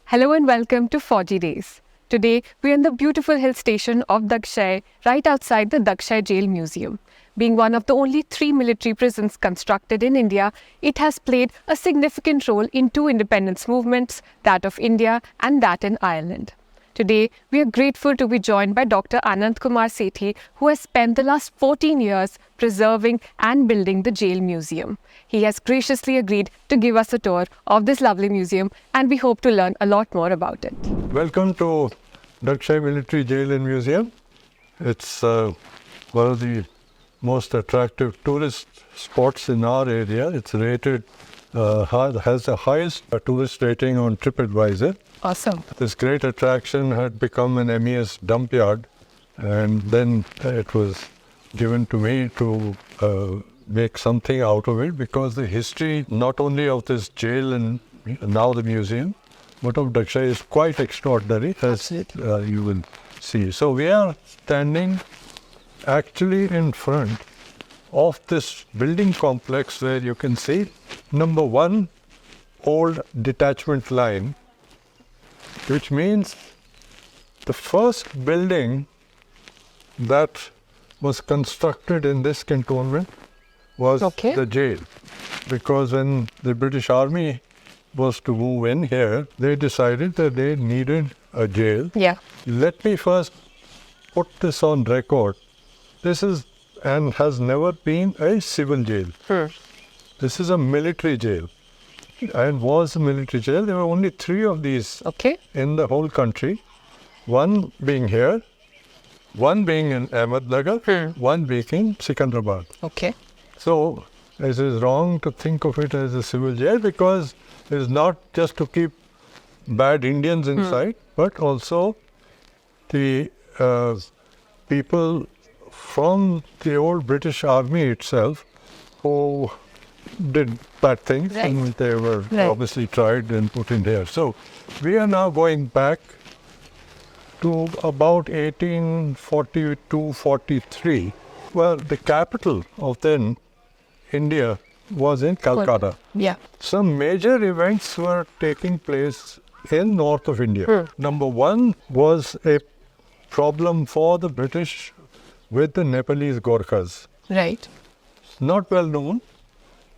Hello and welcome to Fauji Days. Today, we are in the beautiful hill station of Dagshai, right outside the Dagshai Jail Museum. Being one of the only 3 military prisons constructed in India, it has played a significant role in 2 independence movements, that of India and that in Ireland. Today, we are grateful to be joined by Dr. Anand Kumar Sethi, who has spent the last 14 years preserving and building the jail museum. He has graciously agreed to give us a tour of this lovely museum, and we hope to learn a lot more about it. Welcome to Dagshai Military Jail and Museum. It's one of the most attractive tourist spots in our area. It's rated, has the highest tourist rating on TripAdvisor. Awesome. This great attraction had become an MES dump yard, and then it was given to me to make something out of it, because the history not only of this jail and now the museum, but of Dagshai is quite extraordinary, as you will see. So we are standing actually in front of this building complex where you can see number 1 old detachment line, which means the first building that was constructed in this cantonment was the jail. Because when the British Army was to move in here, they decided that they needed a jail. Let me first put this on record. This is and has never been a civil jail. This is a military jail. And was a military jail. There were only 3 of these in the whole country. 1 being here, 1 being in Ahmednagar, 1 being in Secunderabad. So it is wrong to think of it as a civil jail, because it is not just to keep bad Indians inside, but also the people from the old British Army itself who did bad things, and they were obviously tried and put in there. So we are now going back to about 1842-43, where the capital of then India was in Calcutta. Some major events were taking place in north of India. Number 1 was a problem for the British with the Nepalese Gorkhas. Not well known.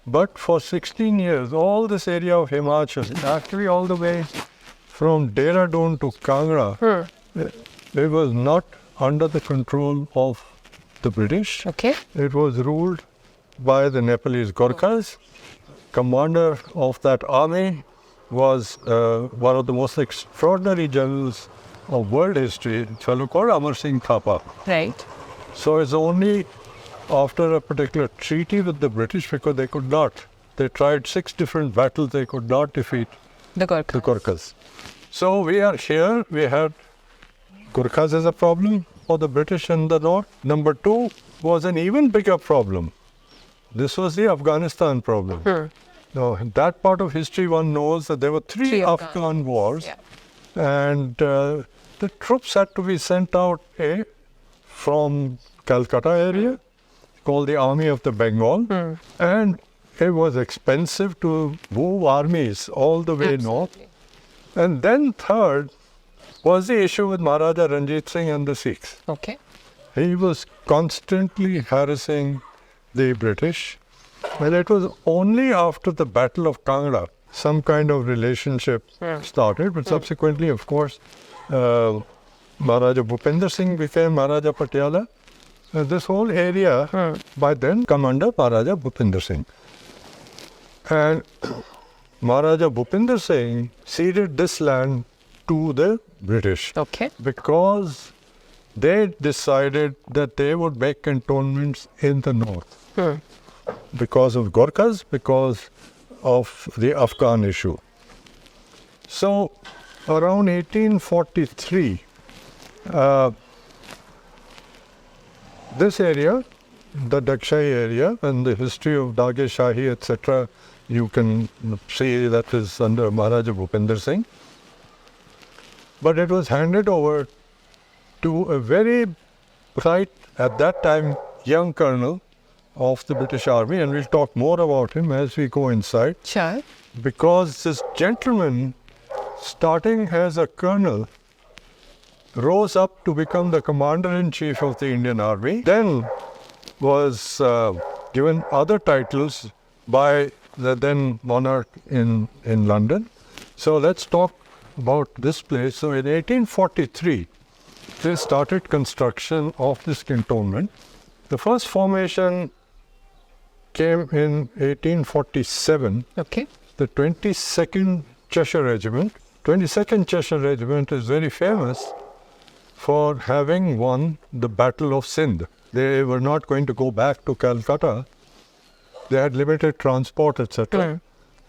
But for 16 years, all this area of Himachal, actually all the way from Dehradun to Kangra, it was not under the control of the British. It was ruled by the Nepalese Gorkhas. Commander of that army was one of the most extraordinary generals of world history, a fellow called Amar Singh Thapa. So it's only after a particular treaty with the British, because they could not. They tried 6 different battles, they could not defeat the Gorkhas. So we are here, we had Gorkhas as a problem for the British in the north. Number 2 was an even bigger problem. This was the Afghanistan problem. Now, in that part of history, one knows that there were 3 Afghan wars, and the troops had to be sent out from Calcutta area, called the Army of the Bengal, and it was expensive to move armies all the way north. And then third was the issue with Maharaja Ranjit Singh and the Sikhs. He was constantly harassing the British, and it was only after the Battle of Kangra some kind of relationship started, but subsequently, of course, Maharaja Bhupinder Singh became Maharaja Patiala. This whole area, by then, come under Maharaja Bhupinder Singh. And Maharaja Bhupinder Singh ceded this land to the British because they decided that they would make cantonments in the north because of Gorkhas, because of the Afghan issue. So around 1843, this area, the Dagshai area, and the history of Dage Shahi, etc., you can see that is under Maharaja Bhupinder Singh. But it was handed over to a very bright, at that time, young colonel of the British Army, and we'll talk more about him as we go inside. Sure. Because this gentleman starting as a colonel, rose up to become the commander-in-chief of the Indian Army, then was given other titles by the then monarch in London. So let's talk about this place. So in 1843, they started construction of this cantonment. The first formation came in 1847. Okay. The 22nd Cheshire Regiment. 22nd Cheshire Regiment is very famous for having won the Battle of Sindh. They were not going to go back to Calcutta. They had limited transport, etc.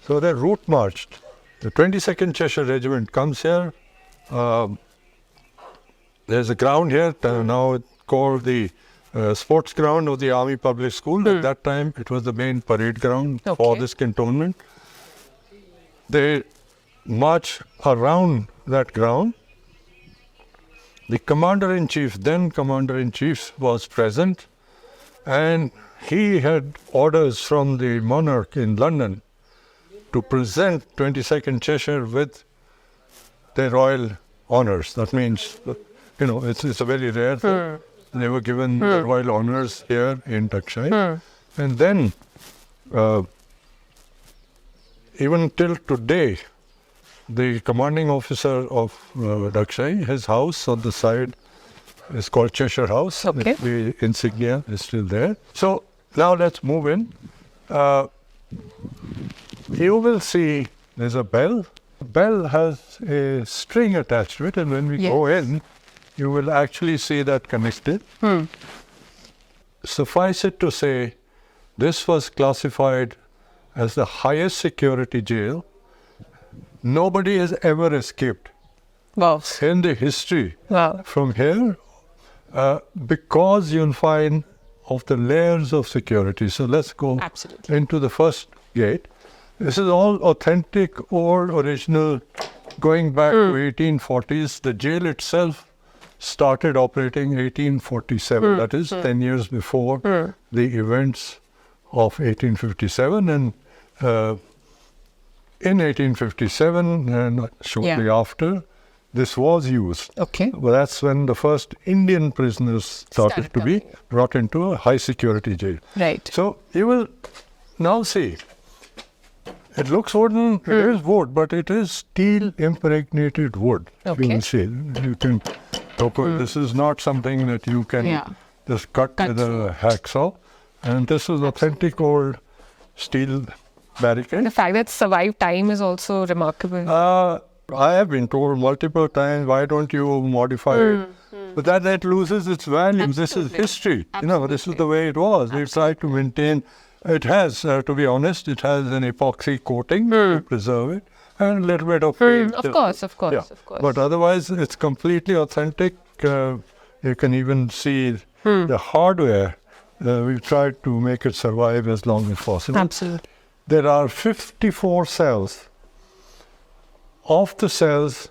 So they route marched. The 22nd Cheshire Regiment comes here. There's a ground here, now it's called the sports ground of the Army Public School. At that time, it was the main parade ground for this cantonment. They march around that ground. The commander-in-chief, then commander-in-chief, was present, and he had orders from the monarch in London to present 22nd Cheshire with their royal honors. That means, it's a very rare thing. They were given the royal honors here in Dagshai. And then, even till today, the commanding officer of Dagshai, his house on the side is called Cheshire House. Okay. The insignia is still there. So now let's move in. You will see there's a bell. The bell has a string attached to it, and when we go in, you will actually see that connected. Suffice it to say, this was classified as the highest security jail. Nobody has ever escaped in the history from here because you'll find of the layers of security. So let's go into the first gate. This is all authentic, old, original, going back to 1840s. The jail itself started operating 1847. That is 10 years before the events of 1857. And in 1857 and shortly after, this was used. Okay. Well, that's when the first Indian prisoners started to be brought into a high security jail. Right. So you will now see, it looks wooden, it is wood, but it is steel impregnated wood. Okay. You will see. You can, this is not something that you can just cut with a hacksaw. And this is authentic old steel barricade. The fact that it survived time is also remarkable. I have been told multiple times, why don't you modify it? But that loses its value. This is history. This is the way it was. They tried to maintain. It has, to be honest, it has an epoxy coating to preserve it, and a little bit of paint. Of course. But otherwise, it's completely authentic. You can even see the hardware. We've tried to make it survive as long as possible. Absolutely. There are 54 cells. Of the cells,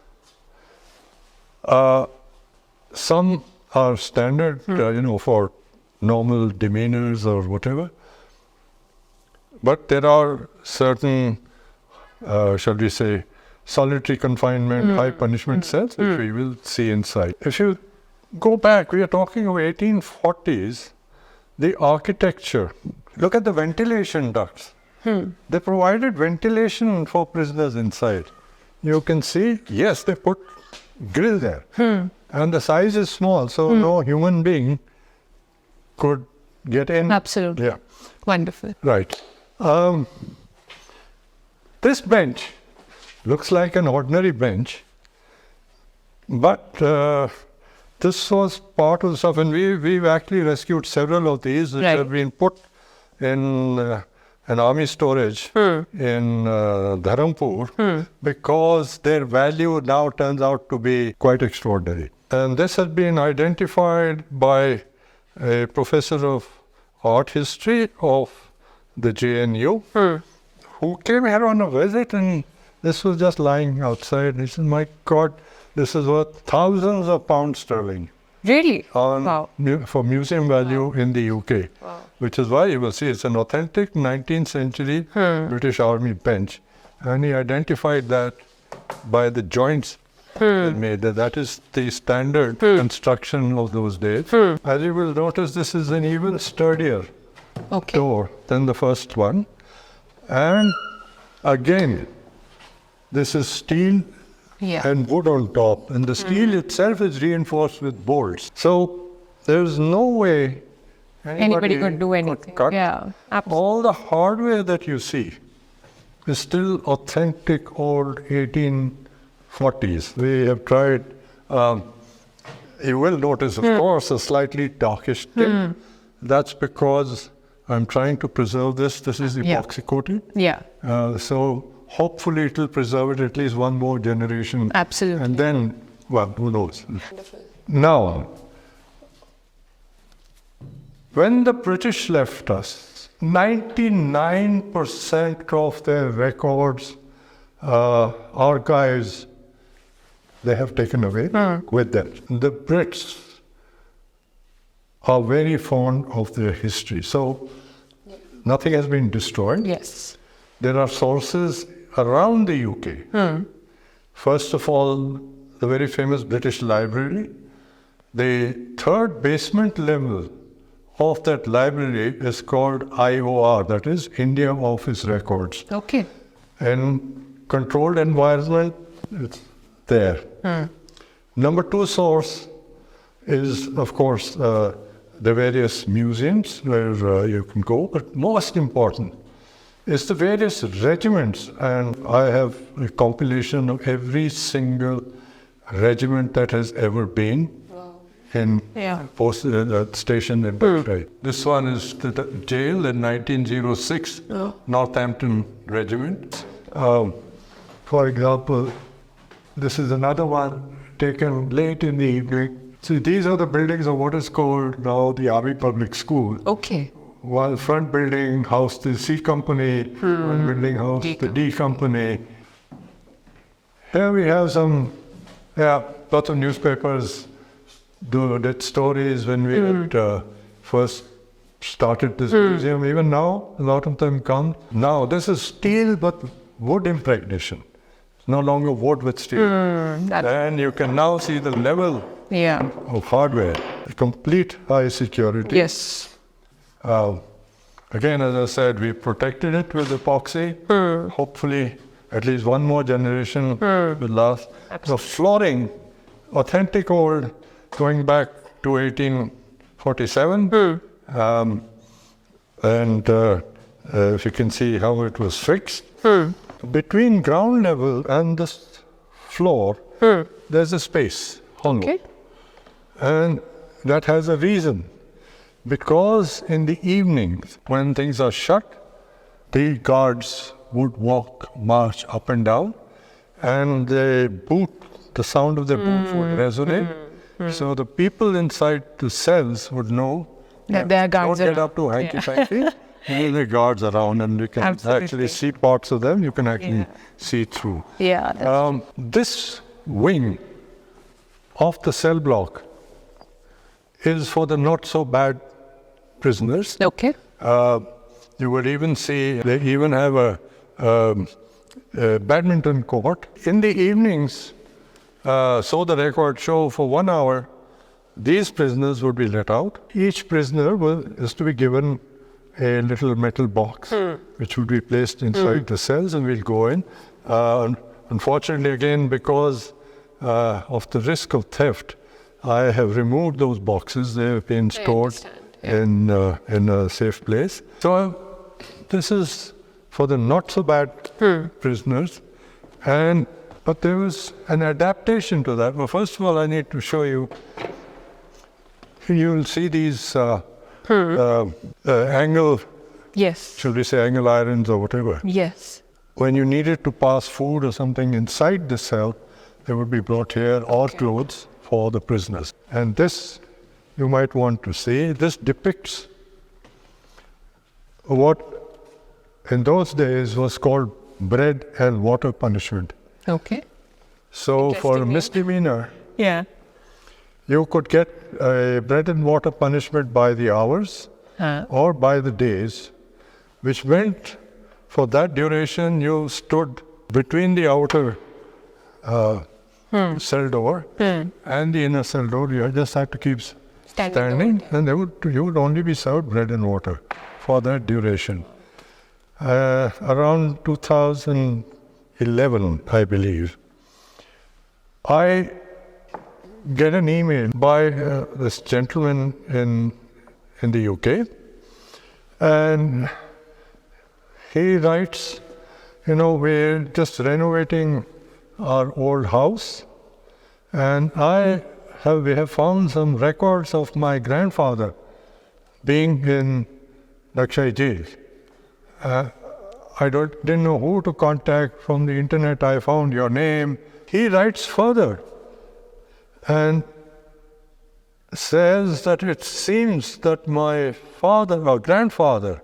some are standard, for normal demeanors or whatever. But there are certain, shall we say, solitary confinement, high punishment cells, which we will see inside. If you go back, we are talking of 1840s, the architecture. Look at the ventilation ducts. They provided ventilation for prisoners inside. You can see, yes, they put grill there. And the size is small, so no human being could get in. Absolutely. Yeah. Wonderful. Right. This bench looks like an ordinary bench, but this was part of the stuff, and we've actually rescued several of these which have been put in an army storage in Dharampur because their value now turns out to be quite extraordinary. And this has been identified by a professor of art history of the JNU who came here on a visit, and this was just lying outside. He said, my God, this is worth thousands of pounds sterling. Really? For museum value in the UK. Which is why you will see it's an authentic 19th century British Army bench. And he identified that by the joints made. That is the standard construction of those days. As you will notice, this is an even sturdier door than the first one. And again, this is steel and wood on top. And the steel itself is reinforced with bolts. So there's no way anybody could do anything. Cut. Yeah, absolutely. All the hardware that you see is still authentic old 1840s. We have tried, you will notice, of course, a slightly darkish tint. That's because I'm trying to preserve this. This is epoxy coated. Yeah. So hopefully it will preserve it at least one more generation. Absolutely. And then, well, who knows? Wonderful. Now, when the British left us, 99% of their records, archives, they have taken away with them. The Brits are very fond of their history. So nothing has been destroyed. Yes. There are sources around the UK. First of all, the very famous British Library. The third basement level of that library is called IOR, that is India Office Records. Okay. And controlled environment, it's there. Number two source is, of course, the various museums where you can go, but most important is the various regiments. And I have a compilation of every single regiment that has ever been in station in Dagshai. This one is the jail in 1906, Northampton Regiment. For example, this is another one taken late in the evening. So these are the buildings of what is called now the Army Public School. Okay. One front building housed the C Company, one building housed the D Company. Here we have some, lots of newspapers did stories when we had first started this museum. Even now, a lot of them come. Now, this is steel but wood impregnation. It's no longer wood with steel. And you can now see the level of hardware. Complete high security. Yes. Again, as I said, we protected it with epoxy. Hopefully, at least one more generation will last. The flooring, authentic old, going back to 1847. And if you can see how it was fixed. Between ground level and the floor, there's a space, hollow. Okay. And that has a reason. Because in the evenings, when things are shut, the guards would march up and down, and the sound of their boot would resonate. So the people inside the cells would know that there are guards don't get up to hanky-panky. There are guards around, and you can actually see parts of them. You can actually see through. This wing of the cell block is for the not so bad prisoners. Okay. You would even see they even have a badminton court in the evenings. So the records show for 1 hour, these prisoners would be let out. Each prisoner is to be given a little metal box, which would be placed inside the cells, and we'll go in. Unfortunately, again, because of the risk of theft, I have removed those boxes. They have been stored in a safe place. So this is for the not so bad prisoners. But there was an adaptation to that. Well, first of all, I need to show you. You'll see these angle, should we say angle irons or whatever. Yes. When you needed to pass food or something inside the cell, they would be brought here, or clothes for the prisoners. And this, you might want to see, this depicts what in those days was called bread and water punishment. Okay. So for a misdemeanor, you could get a bread and water punishment by the hours or by the days, which meant for that duration you stood between the outer cell door, and the inner cell door, you just have to keep standing, and you would only be served bread and water for that duration. Around 2011, I believe, I get an email by this gentleman in the UK, and he writes, we're just renovating our old house, and we have found some records of my grandfather being in Dagshai jail. I didn't know who to contact. From the internet, I found your name. He writes further and says that it seems that my father or grandfather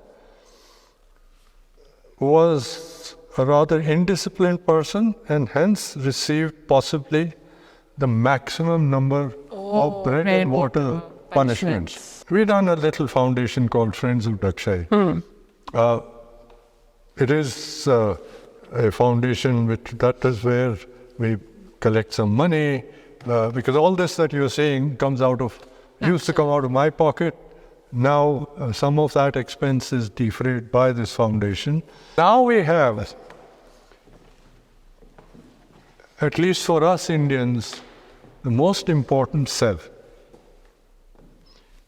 was a rather indisciplined person and hence received possibly the maximum number of bread and water punishments. We run a little foundation called Friends of Dagshai. It is a foundation that is where we collect some money, because all this that you're saying used to come out of my pocket. Now some of that expense is defrayed by this foundation. Now we have, at least for us Indians, the most important cell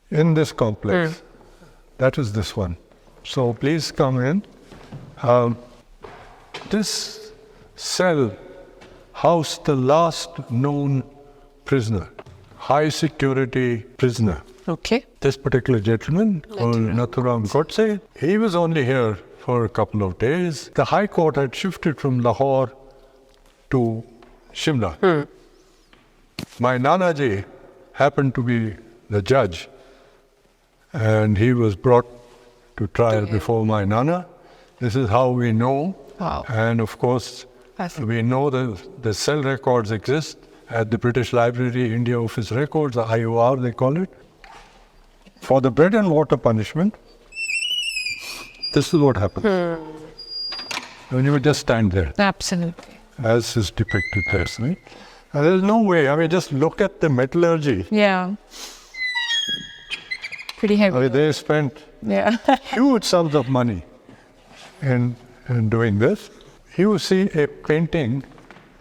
in this complex. That is this one. So please come in. This cell housed the last known prisoner, high security prisoner. Okay. This particular gentleman, called Nathuram Godse, he was only here for a couple of days. The High Court had shifted from Lahore to Shimla. My Nanaji happened to be the judge, and he was brought to trial before my Nana. This is how we know. Wow. And of course, we know the cell records exist at the British Library, India Office Records, the IOR they call it. For the bread and water punishment, this is what happened. When you would just stand there. Absolutely. As is depicted there, right? And there's no way, just look at the metallurgy. Yeah. Pretty heavy. They spent huge sums of money in doing this. You see a painting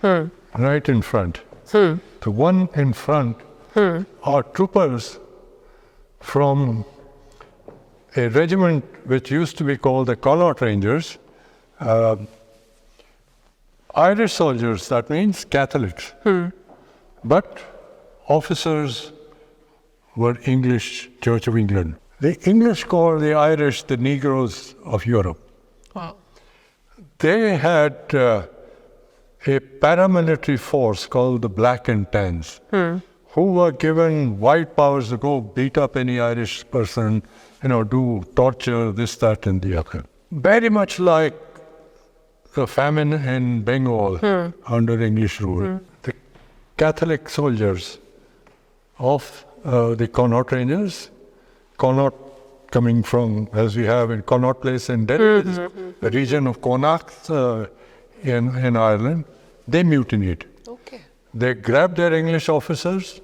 right in front. The one in front are troopers from a regiment which used to be called the Connaught Rangers. Irish soldiers, that means Catholics. But officers were English, Church of England. The English call the Irish the Negroes of Europe. Wow. They had a paramilitary force called the Black and Tans, who were given wide powers to go beat up any Irish person, do torture, this, that, and the other. Very much like the famine in Bengal under English rule. The Catholic soldiers of the Connaught Rangers, Connaught coming from, as we have in Connaught Place in Delhi, the region of Connacht in Ireland, they mutinied. Okay. They grabbed their English officers,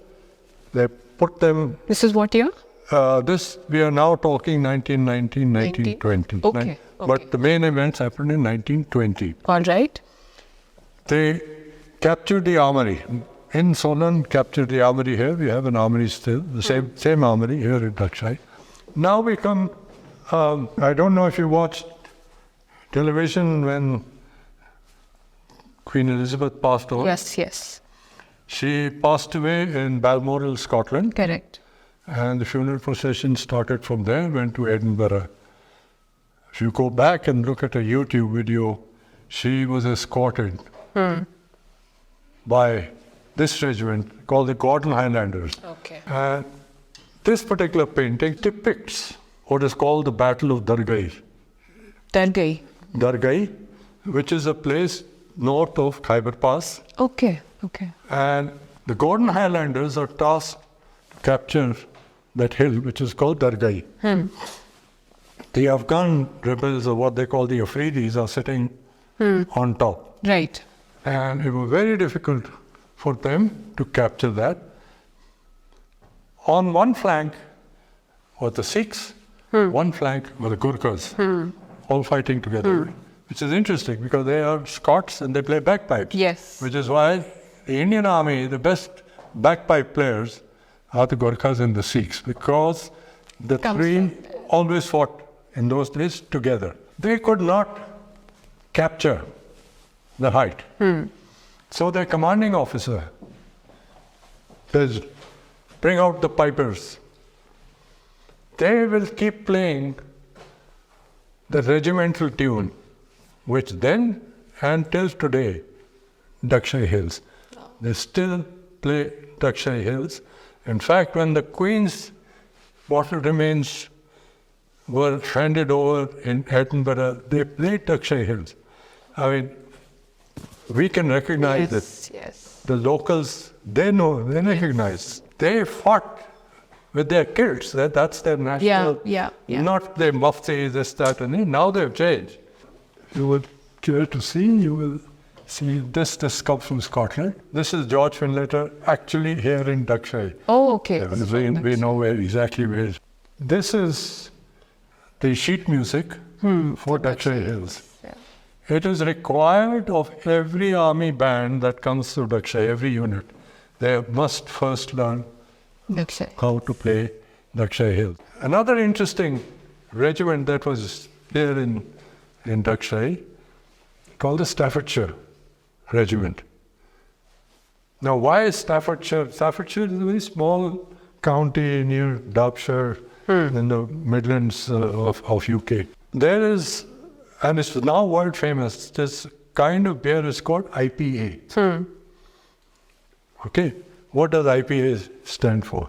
they put them... This is what year? We are now talking 1919, 1920. Okay. But the main events happened in 1920. All right. They captured the armory. In Solan, captured the armory here. We have an armory still, the same armory here in Dagshai. Now we come, I don't know if you watched television when Queen Elizabeth passed away. Yes. She passed away in Balmoral, Scotland. Correct. And the funeral procession started from there, went to Edinburgh. If you go back and look at a YouTube video, she was escorted by this regiment called the Gordon Highlanders. Okay. And this particular painting depicts what is called the Battle of Dargai. Dargai, which is a place north of Khyber Pass. Okay. And the Gordon Highlanders are tasked to capture that hill, which is called Dargai. The Afghan rebels, or what they call the Afridis, are sitting on top. Right. And it was very difficult for them to capture that. On one flank were the Sikhs, one flank were the Gurkhas, all fighting together. Which is interesting because they are Scots and they play bagpipes. Yes. Which is why the Indian army, the best bagpipe players are the Gurkhas and the Sikhs, because the three always fought in those days together. They could not capture the height. So their commanding officer says, bring out the pipers. They will keep playing the regimental tune, which then and till today, Dagshai Hills. They still play Dagshai Hills. In fact, when the Queen's mortal remains were handed over in Edinburgh, they played Dagshai Hills. I mean, we can recognize it. Yes. The locals, they know, they recognize. They fought with their kilts. That's their national, not their mufti, this, that, and now they've changed. You will care to see, you will see this comes from Scotland. This is George Finletter, actually here in Dagshai. Oh, okay. We know exactly where it is. This is the sheet music for Dagshai Hills. Yeah. It is required of every army band that comes to Dagshai, every unit. They must first learn how to play Dagshai Hills. Another interesting regiment that was there in Dagshai, called the Staffordshire Regiment. Now, why is Staffordshire? Staffordshire is a very small county near Derbyshire in the Midlands of UK. There is, and it's now world famous, this kind of beer is called IPA. Okay, what does IPA stand for?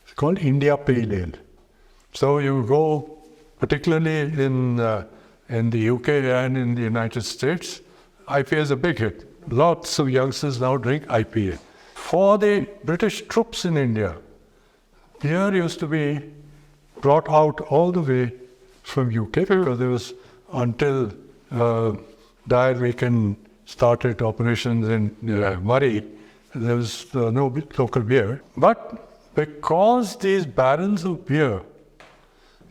It's called India Pale Ale. So you go, particularly in the UK and in the United States, IPA is a big hit. Lots of youngsters now drink IPA. For the British troops in India, beer used to be brought out all the way from UK because there was, until Dyer Macon started operations in Murray, there was no local beer. But because these barrels of beer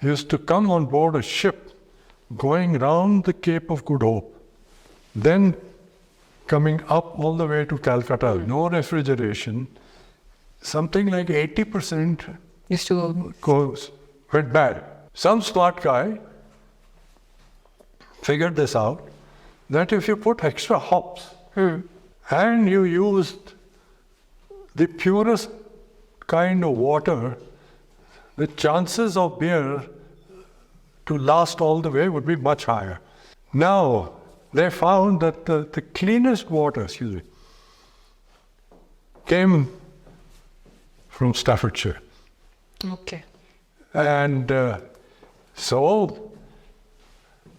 used to come on board a ship going round the Cape of Good Hope, then coming up all the way to Calcutta, no refrigeration, something like 80% used to went bad. Some smart guy figured this out, that if you put extra hops and you used the purest kind of water, the chances of beer to last all the way would be much higher. Now, they found that the cleanest water, came from Staffordshire. Okay. And so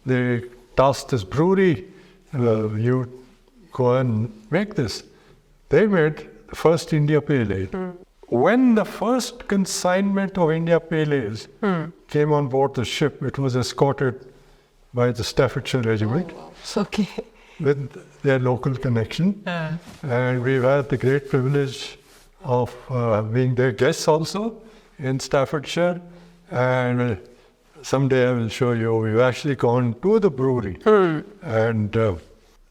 they tasked this brewery, you go and make this. They made the first India Pale Ale. When the first consignment of India Pale Ales came on board the ship, it was escorted by the Staffordshire Regiment with their local connection. And we've had the great privilege of being their guests also in Staffordshire. And someday I will show you, we've actually gone to the brewery. And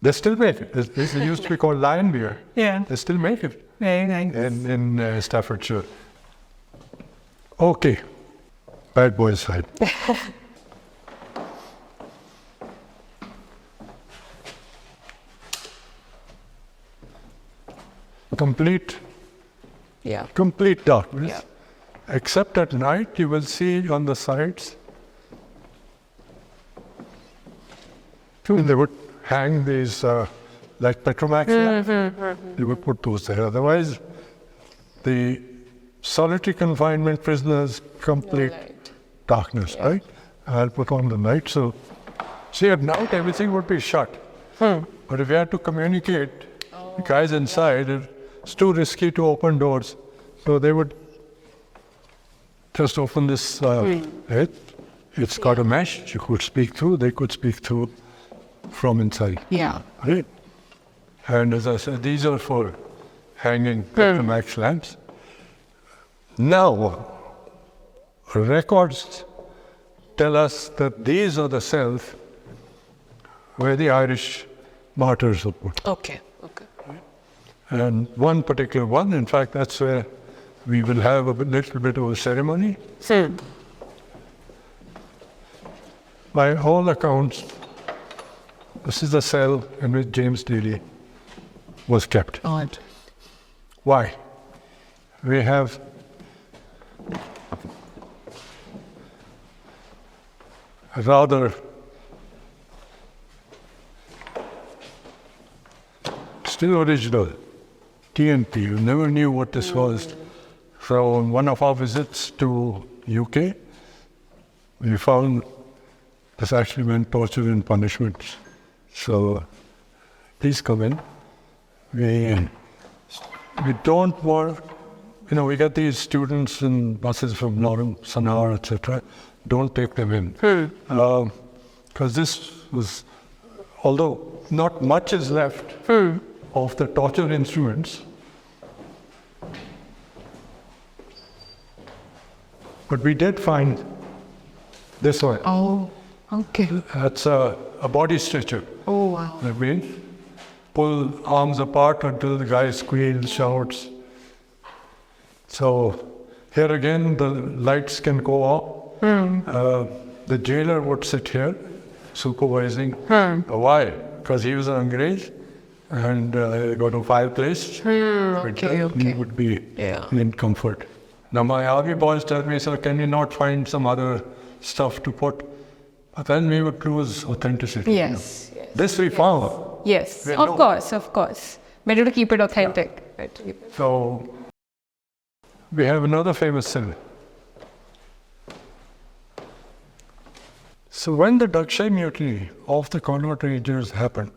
they still make it. This used to be called Lion Beer. Yeah. They still make it. Very nice. In Staffordshire. Okay. Bad boys side. Complete darkness. Yeah. Except at night, you will see on the sides, and they would hang these like Petromax lamps. They would put those there. Otherwise, the solitary confinement prisoners, complete darkness, right? I'll put on the light. So, see, at night, everything would be shut. But if you had to communicate, the guys inside, it's too risky to open doors. So they would just open this It's got a mesh. You could speak through. They could speak through from inside. Yeah. Right? And as I said, these are for hanging Max lamps. Now, records tell us that these are the cells where the Irish martyrs were put. Okay. And one particular one, in fact, that's where we will have a little bit of a ceremony. By all accounts, this is the cell in which James Daly was kept. Odd. Why? We have a rather still original TNT. You never knew what this was. So on one of our visits to UK, we found this actually meant torture and punishment. So please come in. We don't want, we get these students in buses from Northern Sanar, etc. Don't take them in. Because this was, although not much is left of the torture instruments, but we did find this one. Oh, okay. That's a body stretcher. Oh, wow. That means pull arms apart until the guy squeals, shouts. So here again, the lights can go off. The jailer would sit here, supervising. Why? Because he was an Angrez and go to fireplace. He would be in comfort. Now my army boys tell me, sir, can you not find some other stuff to put? But then we would lose authenticity. Yes. This we found. Yes, of course. Better to keep it authentic. So we have another famous cell. So when the Dagshai Mutiny of the Connaught Rangers happened,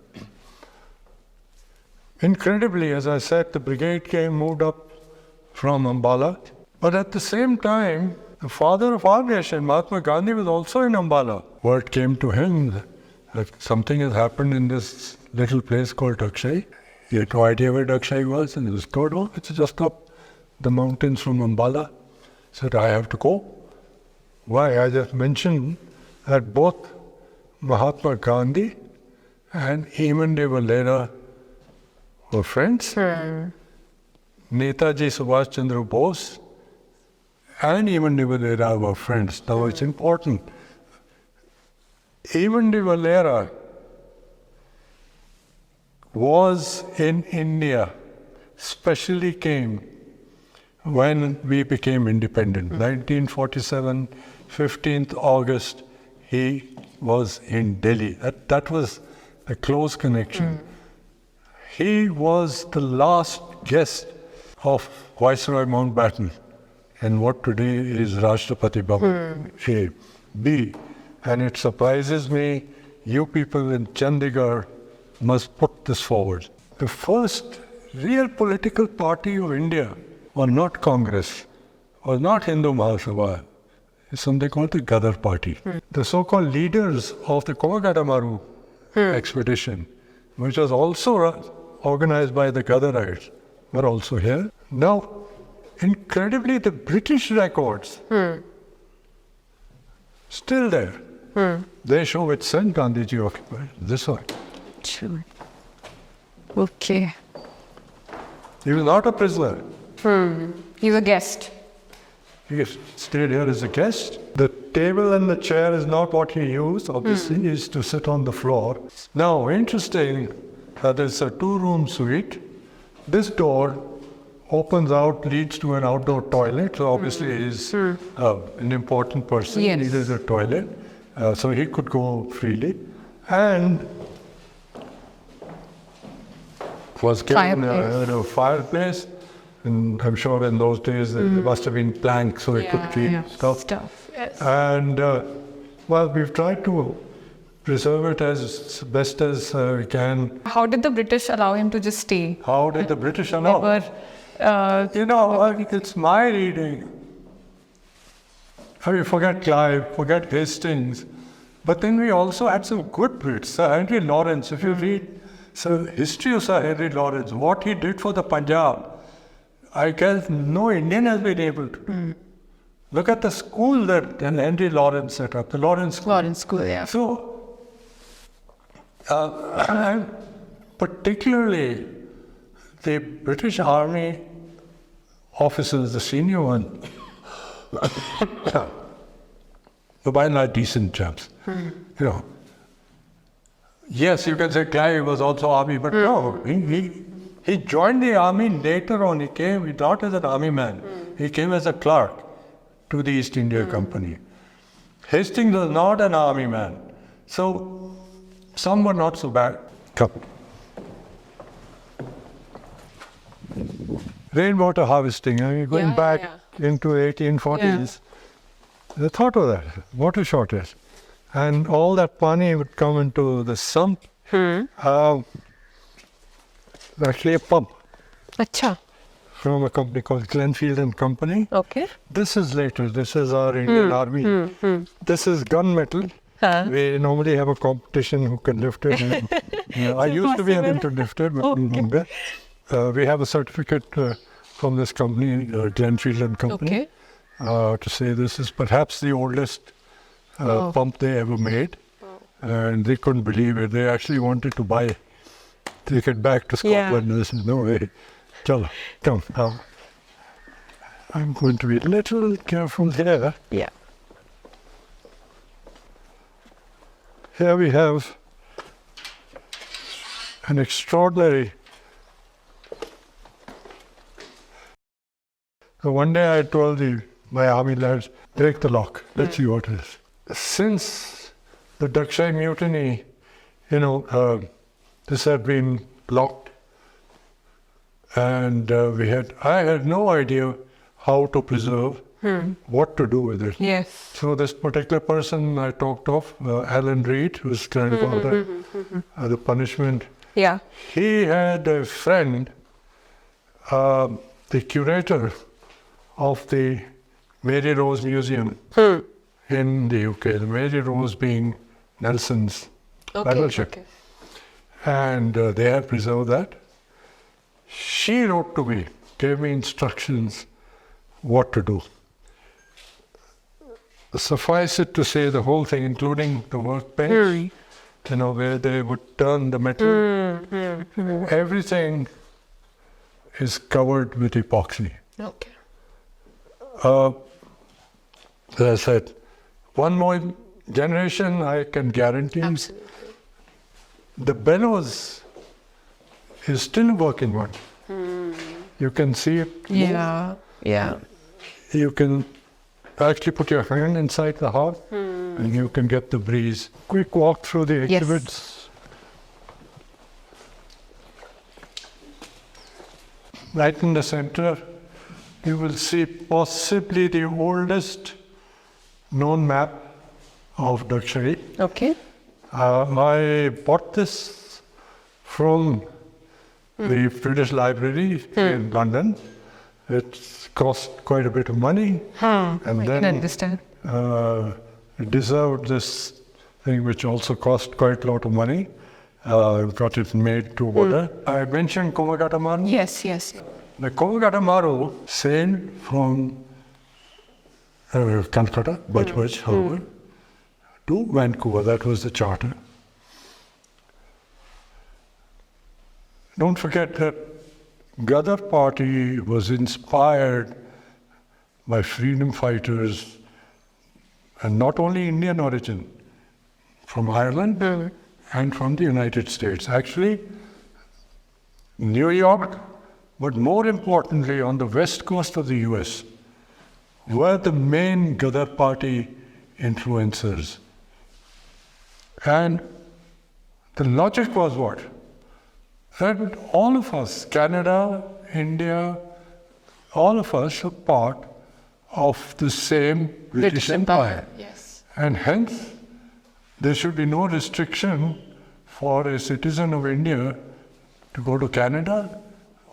incredibly, as I said, the brigade moved up from Ambala. But at the same time, the father of our nation, Mahatma Gandhi, was also in Ambala. Word came to him that something has happened in this little place called Dagshai. He had no idea where Dagshai was, and he was told, oh, it's just up the mountains from Ambala. He said, I have to go. Why? I just mentioned that both Mahatma Gandhi and Eamon de Valera were friends. Netaji Subhash Chandra Bose and Eamon de Valera were friends. Now it's important. Eamon de Valera was in India, especially came when we became independent. 1947, 15th August, he was in Delhi. That was a close connection. He was the last guest of Viceroy Mountbatten in what today is Rashtrapati Bhavan, A.B. And it surprises me, you people in Chandigarh must put this forward. The first real political party of India was not Congress, was not Hindu Mahasabha. It's something called the Ghadar party. The so-called leaders of the Kovagata expedition, which was also organized by the Ghadarites, were also here. Now, incredibly, the British records still there. They show which son Gandhiji occupied. This one. True. Okay. He was not a prisoner. He's a guest. He stayed here as a guest. The table and the chair is not what he used, obviously, he used to sit on the floor. Now, interesting, there's a two-room suite. This door opens out, leads to an outdoor toilet. So obviously he's an important person, he needed a toilet. So he could go freely. And was given a fireplace. And I'm sure in those days there must have been planks so he could keep stuff. Yes. And well, we've tried to preserve it as best as we can. How did the British allow him to just stay? How did the British allow? It's my reading. I mean, forget Clive, forget Hastings. But then we also had some good Brits. Henry Lawrence, if you read So history of Sir Henry Lawrence, what he did for the Punjab, I guess no Indian has been able to. Look at the school that Henry Lawrence set up, the Lawrence School. Lawrence School, yeah. So, particularly the British Army officers, the senior one, were by and large decent chaps. You know, yes, you can say Clive was also army, but no, he joined the army later on. He came not as an army man. He came as a clerk to the East India Company. Hastings was not an army man. So, some were not so bad. Come. Rainwater harvesting, I mean, going back into 1840s, the thought of that, water shortage. And all that pani would come into the sump. Actually a pump. Acha. From a company called Glenfield and Company. Okay. This is later. This is our Indian Army. This is gunmetal. We normally have a competition who can lift it. I used to be able to lift it, but no longer. We have a certificate from this company, Glenfield and Company, to say this is perhaps the oldest pump they ever made. And they couldn't believe it. They actually wanted to take it back to Scotland. They said, no way. Chalo, come. I'm going to be a little careful here. Yeah. Here we have an extraordinary. So one day I told my army lads, break the lock. Let's see what it is. Since the Dagshai mutiny, this had been locked. And I had no idea how to preserve, what to do with it. Yes. So this particular person I talked of, Alan Reed, who's kind of the punishment. Yeah. He had a friend, the curator of the Mary Rose Museum in the UK. The Mary Rose being Nelson's battleship. Okay. And they have preserved that. She wrote to me, gave me instructions what to do. Suffice it to say, the whole thing, including the workbench, where they would turn the metal, everything is covered with epoxy. Okay. As I said, one more generation, I can guarantee. Absolutely. The bellows is still a working one. You can see it. Yeah. Yeah. You can actually put your hand inside the hearth and you can get the breeze. Quick walk through the exhibits. Right in the center, you will see possibly the oldest known map of Dagshai. Okay. I bought this from the British Library in London. It cost quite a bit of money. And I can understand. It deserved this thing which also cost quite a lot of money. Got it made to order. I mentioned Kovagatta. Yes, yes. The Kovagatta sailed from Calcutta, Bajbaj, however, to Vancouver. That was the charter. Don't forget that Ghadar party was inspired by freedom fighters, and not only Indian origin, from Ireland and from the United States. Actually, New York, but more importantly on the west coast of the US, were the main Ghadar party influencers. And the logic was what? That all of us, Canada, India, all of us are part of the same British Empire. Yes. And hence, there should be no restriction for a citizen of India to go to Canada,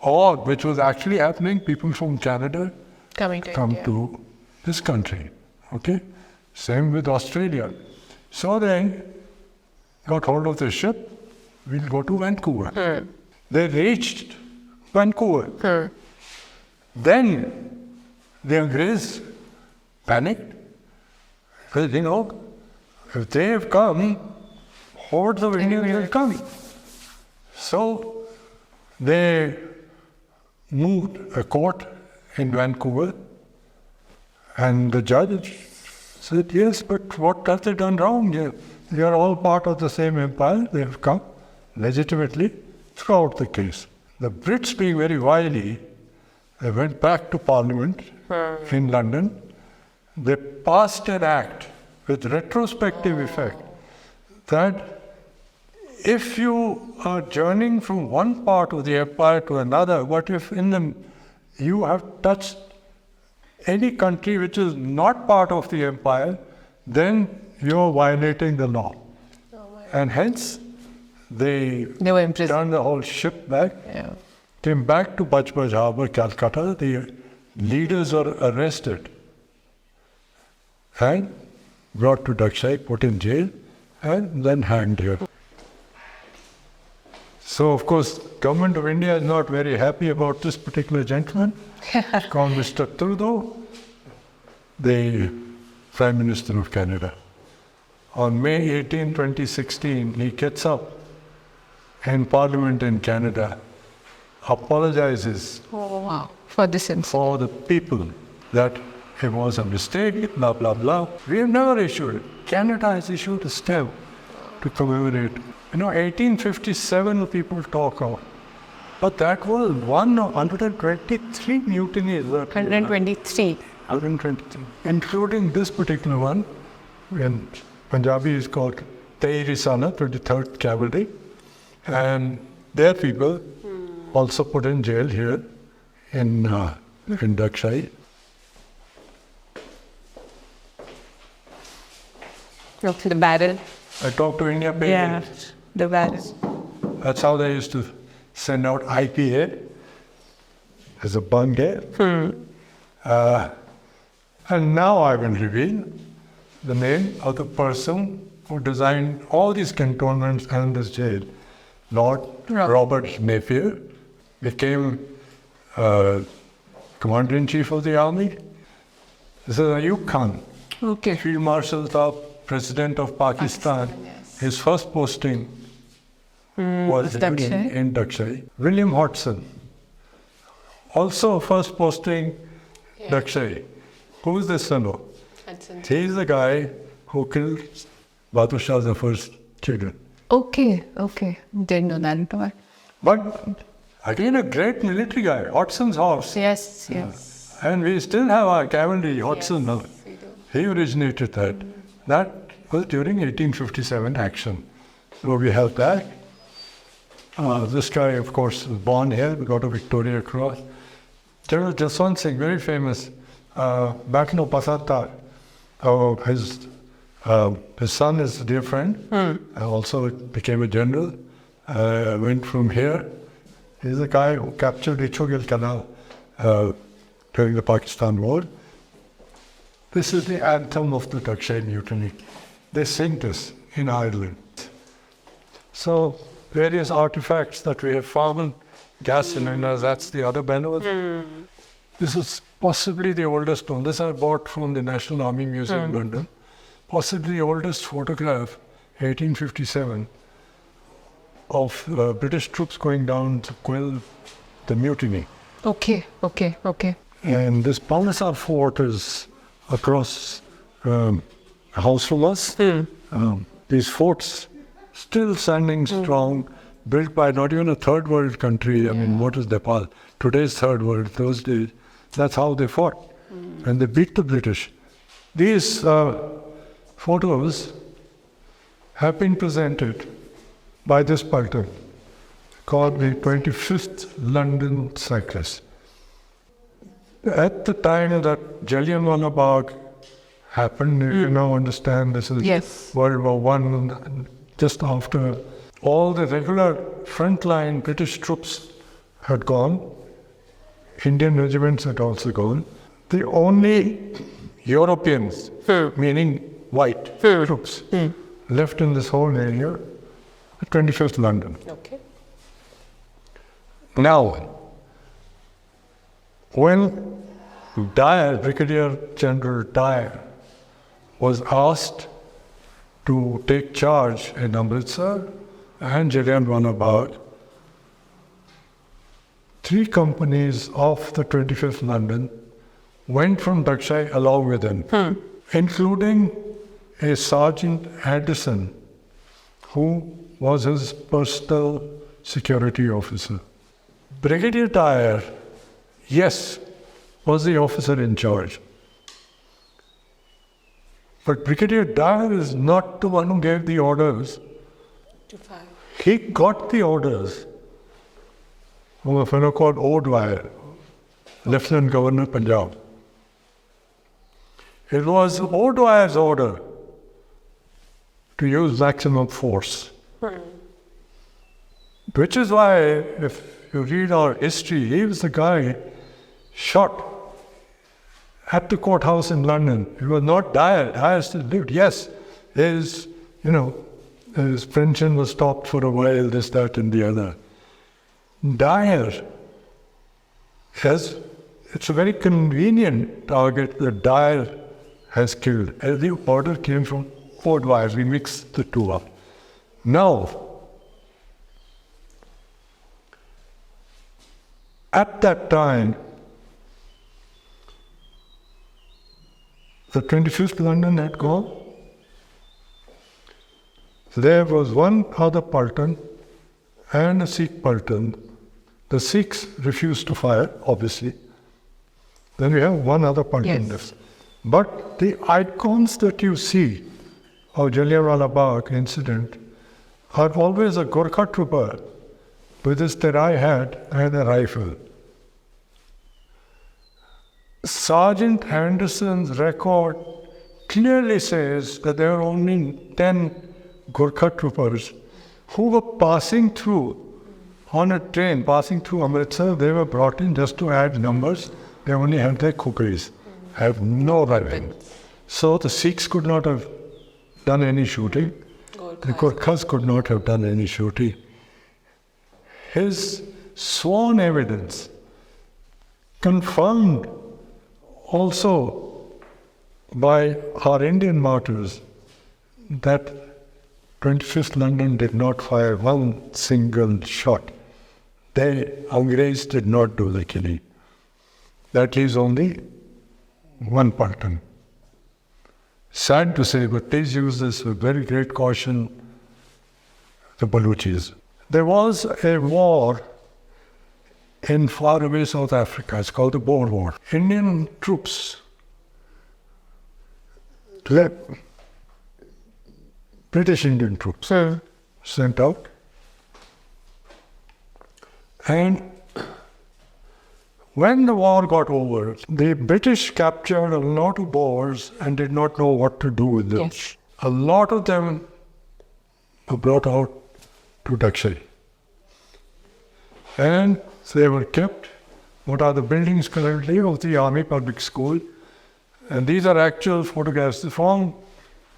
or, which was actually happening, people from Canada come to this country. Okay? Same with Australia. So they got hold of the ship, we'll go to Vancouver. They reached Vancouver. Then the Angrez panicked. Because, if they have come, hordes of Indians will come. So they moved a court in Vancouver, and the judge said, yes, but what have they done wrong? They are all part of the same empire. They have come legitimately throughout the case. The Brits, being very wily, they went back to Parliament in London. They passed an act with retrospective effect that if you are journeying from one part of the empire to another, what if you have touched any country which is not part of the empire, then you are violating the law. And hence, they were imprisoned. Turned the whole ship back, came back to Bajbaj Harbour, Calcutta. The leaders were arrested and brought to Dagshai, put in jail, and then hanged here. So, of course, government of India is not very happy about this particular gentleman, called Mr. Trudeau, the Prime Minister of Canada. On May 18, 2016, he gets up in Parliament in Canada, apologizes for this incident. For the people that it was a mistake, blah, blah, blah. We have never issued it. Canada has issued a stamp to commemorate. 1857 people talk of, but that was one of 123 mutinies. 123. 123, including this particular one, in Punjabi is called Teirisana, 23rd Cavalry, and their people also put in jail here in Dagshai. The barrel. I talked to India Painting. Yeah, the barrel. That's how they used to send out IPA as a bungay. And now I will reveal the name of the person who designed all these cantonments and this jail. Lord Robert Napier became Commander-in-Chief of the Army. This is Ayub Khan, Field Marshal of President of Pakistan. His first posting was in Dagshai. William Hodgson, also first posting Dagshai. Who is this fellow? He is the guy who killed Bahadur Shah Zafar's children. Okay. Didn't know that at all. But again, a great military guy, Hodgson's horse. Yes. And we still have our cavalry, Hodgson now. He originated that. That was during 1857 action. So we have that. This guy, of course, was born here. We got a Victoria Cross. General Jaswant Singh, very famous, Battle of Pasata. His son is a dear friend. Also became a general. Went from here. He's the guy who captured Ichogil Canal during the Pakistan War. This is the anthem of the Dagshai Mutiny. They sing this in Ireland. So, various artifacts that we have found, gas cylinders, that's the other bellows. This is possibly the oldest one. This I bought from the National Army Museum in London. Possibly the oldest photograph, 1857, of British troops going down to quell the mutiny. Okay. And this Palmasar fort is across a house from us. These forts still standing strong, built by not even a third world country. I mean, what is Nepal? Today's third world, those days. That's how they fought. And they beat the British. These photos have been presented by this painter called the 25th London Cyclist. At the time that Jallianwala Bagh happened, you now understand this is World War I, just after all the regular frontline British troops had gone, Indian regiments had also gone. The only Europeans, meaning white troops, left in this whole area 25th London. Okay. Now, when Brigadier General Dyer was asked to take charge in Amritsar and Jallianwala Bagh, 3 companies of the 25th London went from Dagshai along with him, including a Sergeant Anderson, who was his personal security officer. Brigadier Dyer, yes, was the officer in charge. But Brigadier Dyer is not the one who gave the orders. He got the orders from a fellow called O'Dwyer, Lieutenant Governor Punjab. It was O'Dwyer's order to use maximum force. Which is why, if you read our history, he was the guy shot at the courthouse in London. It was not Dyer. Dyer still lived. Yes, his pension was stopped for a while, this, that, and the other. Dyer it's a very convenient target that Dyer has killed. And the order came from O'Dwyer. We mixed the two up. Now, at that time, the 25th London had gone. There was one other Pulton and a Sikh Pulton. The Sikhs refused to fire, obviously. Then we have one other Pulton left. But the icons that you see of Jallianwala Bagh incident are always a Gorkha trooper with his terai hat and a rifle. Sergeant Anderson's record clearly says that there were only 10 Gorkha troopers who were passing through on a train, passing through Amritsar. They were brought in just to add numbers. They only had their kukris, have no weapons. So the Sikhs could not have done any shooting. The Gorkhas could not have done any shooting. His sworn evidence confirmed also by our Indian martyrs that 25th London did not fire one single shot. Angrez did not do the killing. That leaves only one Pulton. Sad to say, but please use this with very great caution, the Baluchis. There was a war in faraway South Africa. It's called the Boer War. Indian troops British Indian troops sent out. And when the war got over, the British captured a lot of Boers and did not know what to do with them. Yes. A lot of them were brought out to Dagshai. And they were kept. What are the buildings currently of the Army Public School? And these are actual photographs from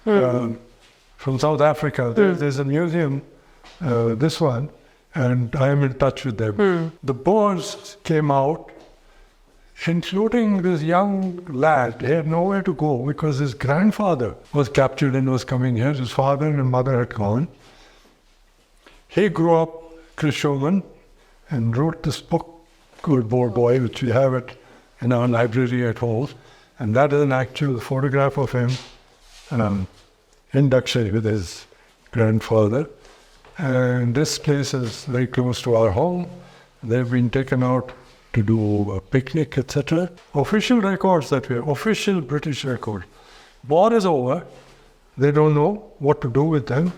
South Africa. There's a museum, this one, and I am in touch with them. The Boers came out, including this young lad. He had nowhere to go because his grandfather was captured and was coming here. His father and mother had gone. He grew up Krishoman and wrote this book called Boer Boy, which we have in our library at home. And that is an actual photograph of him in Dagshai with his grandfather. And this place is very close to our home. They've been taken out to do a picnic, etc. Official records that we have, official British record. War is over. They don't know what to do with them.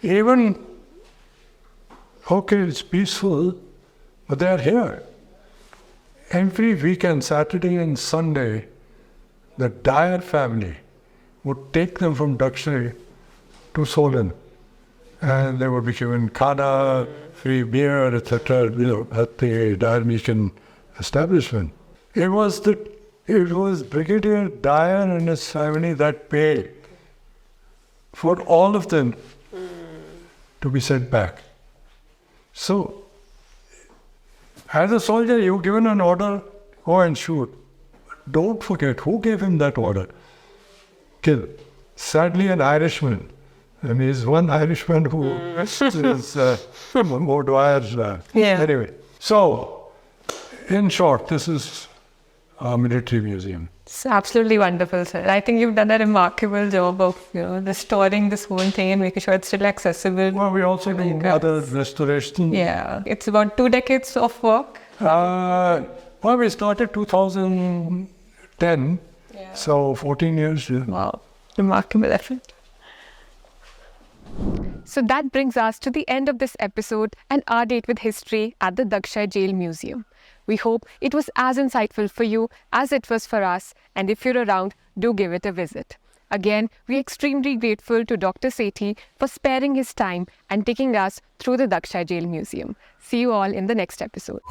Even, okay, it's peaceful, but they're here. Every weekend, Saturday and Sunday, the Dyer family would take them from Dagshai to Solent. And they would be given khana, free beer, etc., at the Dyer Mission establishment. It was Brigadier Dyer and his family that paid for all of them to be sent back. So, as a soldier, you're given an order, go and shoot. Don't forget, who gave him that order? Kill. Sadly, an Irishman. And he's one Irishman who is more Dwyer's. Anyway, so in short, this is our military museum. It's absolutely wonderful, sir. I think you've done a remarkable job of restoring this whole thing and making sure it's still accessible. Well, we also do other restoration. Yeah, it's about 2 decades of work. Well, we started 2010, so 14 years. Yeah. Wow, remarkable effort. So that brings us to the end of this episode and our date with history at the Dagshai Jail Museum. We hope it was as insightful for you as it was for us, and if you're around, do give it a visit. Again, we're extremely grateful to Dr. Sethi for sparing his time and taking us through the Dagshai Jail Museum. See you all in the next episode.